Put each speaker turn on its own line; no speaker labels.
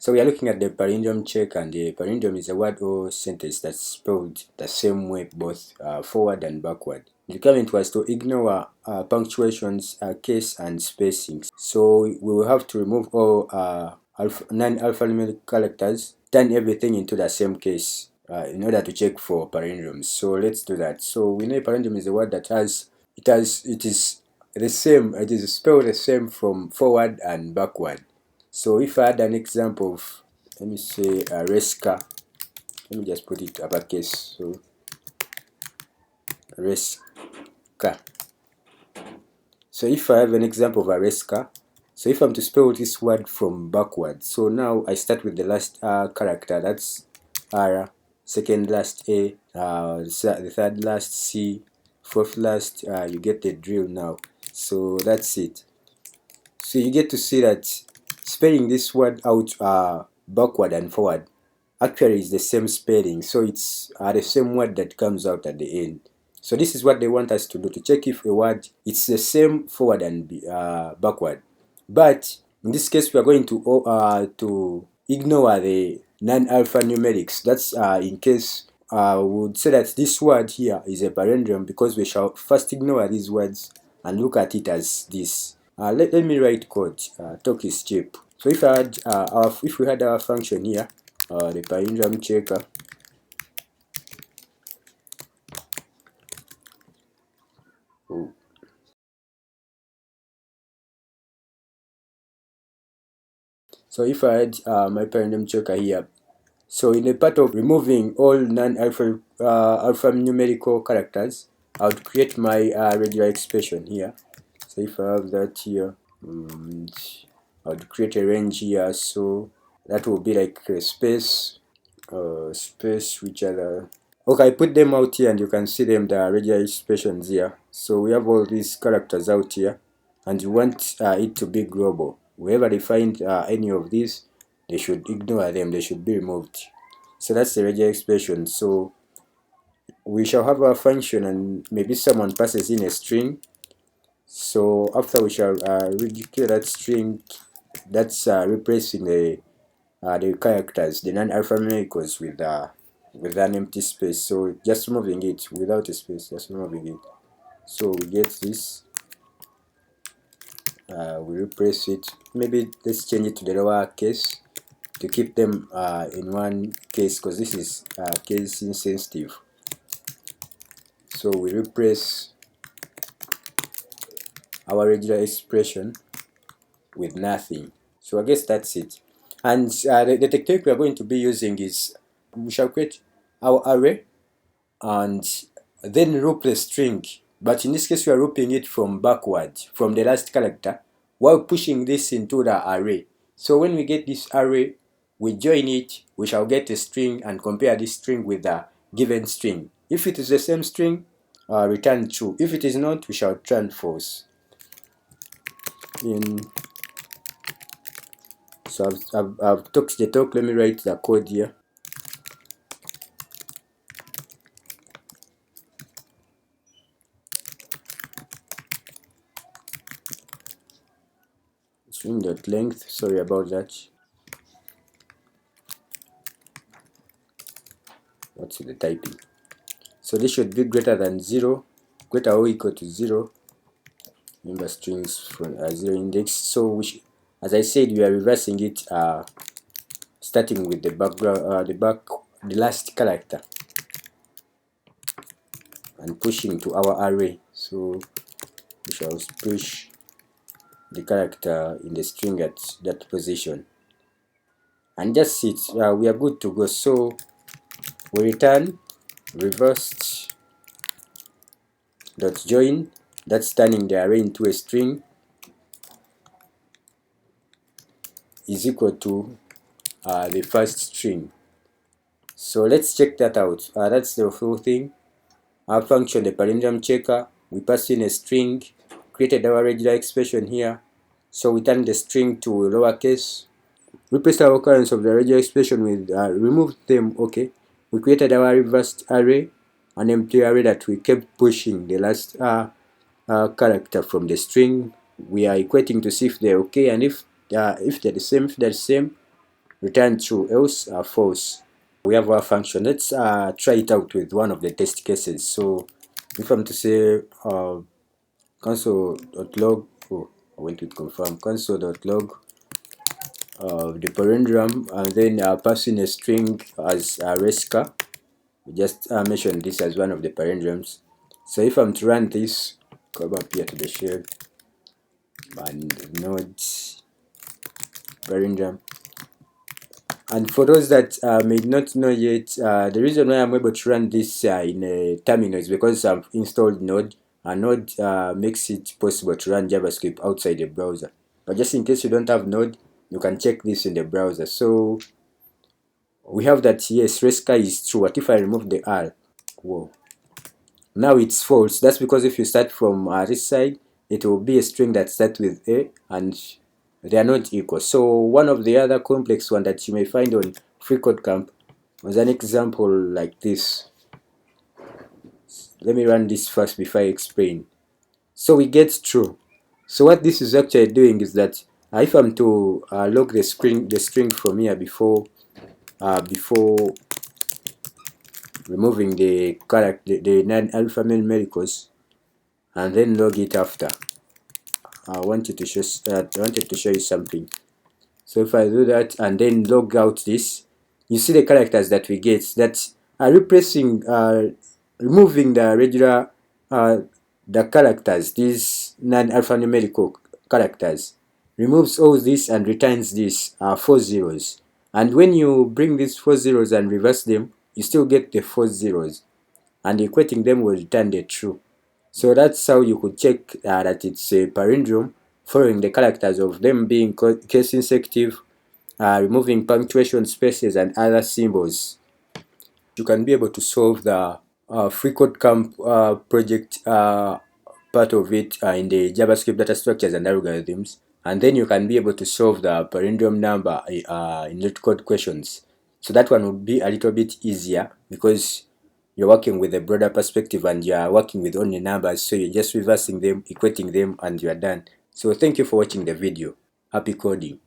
So we are looking at the palindrome check, and the palindrome is a word or sentence that's spelled the same way both forward and backward. The requirement was to ignore punctuations, case, and spacings. So we will have to remove all non-alphanumeric characters, turn everything into the same case in order to check for palindromes. So let's do that. So we know a palindrome is a word that it is the same. It is spelled the same from forward and backward. So if I had an example of, let me say, a race car, let me just put it uppercase. So race car. So if I have an example of a race car, so if I'm to spell this word from backward, so now I start with the last character, that's R, second last A, the third last C, fourth last, you get the drill now. So that's it. So you get to see that spelling this word out backward and forward actually is the same spelling, so it's the same word that comes out at the end. So this is what they want us to do, to check if a word it's the same forward and backward. But in this case we are going to ignore the non-alphanumerics. That's in case we would say that this word here is a palindrome, because we shall first ignore these words and look at it as this. Let me write code. Talk is cheap. So if we had our function here, the palindrome checker, so if I had my palindrome checker here, so in the part of removing all non-alphanumerical characters, I would create my regular expression here. So if I have that here, I would create a range here, so that will be like a space, which are okay, I put them out here and you can see them, the regular expressions here. So we have all these characters out here, and you want it to be global. Wherever they find any of these, they should ignore them, they should be removed. So that's the regular expression. So we shall have our function, and maybe someone passes in a string. So after we shall declare that string, that's replacing the characters, the non-alphanumericals, with an empty space. So just moving it without a space, just moving it. So we get this. We replace it. Maybe let's change it to the lower case to keep them in one case, because this is case insensitive. So we replace our regular expression with nothing. So I guess that's it. And the technique we are going to be using is, we shall create our array and then loop the string, but in this case we are looping it from backward, from the last character, while pushing this into the array. So when we get this array, we join it, we shall get a string and compare this string with the given string. If it is the same string, return true. If it is not, we shall return false. So I've talked the talk. Let me write the code here. String.length, sorry about that. What's the typing? So this should be greater than 0, greater or equal to 0. Remember strings from 0 index. So as I said, we are reversing it, starting with the background, the last character, and pushing to our array. So we shall push the character in the string at that position, and that's it. We are good to go. So we return reversed dot join. That's turning the array into a string, is equal to the first string. So let's check that out. That's the full thing. Our function, the palindrome checker, we pass in a string, created our regular expression here. So we turn the string to lowercase, replaced our occurrence of the regular expression with removed them. Okay, we created our reversed array, an empty array that we kept pushing the last character from the string. We are equating to see if they're okay, and if they're the same, return true, else false. We have our function. Let's try it out with one of the test cases. So if I'm to say console.log, oh, I went with confirm, console.log the palindrome, and then passing a string as a resca. We just mentioned this as one of the palindromes. So if I'm to run this, come up here to the shell and node palindrome. And for those that may not know yet, the reason why I'm able to run this in a terminal is because I've installed Node, and Node makes it possible to run JavaScript outside the browser. But just in case you don't have Node, you can check this in the browser. So we have that yes, resca is true. What if I remove the R? Whoa. Now it's false. That's because if you start from this side, it will be a string that starts with A and they are not equal. So one of the other complex one that you may find on FreeCodeCamp was an example like this. Let me run this first before I explain. So we get true. So what this is actually doing is that if I'm to log the string from here before removing the character, the non-alphanumerics, and then log it after. I wanted to show you something. So if I do that and then log out this, you see the characters that we get that are replacing, removing the regular, the characters, these non-alphanumerical characters, removes all this and returns these 4 zeros. And when you bring these 4 zeros and reverse them, you still get the 4 zeros, and equating them will return the true. So that's how you could check that it's a palindrome, following the characters of them being case sensitive, removing punctuation spaces and other symbols. You can be able to solve the FreeCodeCamp project part of it in the JavaScript data structures and algorithms, and then you can be able to solve the palindrome number in LeetCode questions. So that one would be a little bit easier because you're working with a broader perspective and you're working with only numbers, so you're just reversing them, equating them, and you're done. So thank you for watching the video. Happy coding.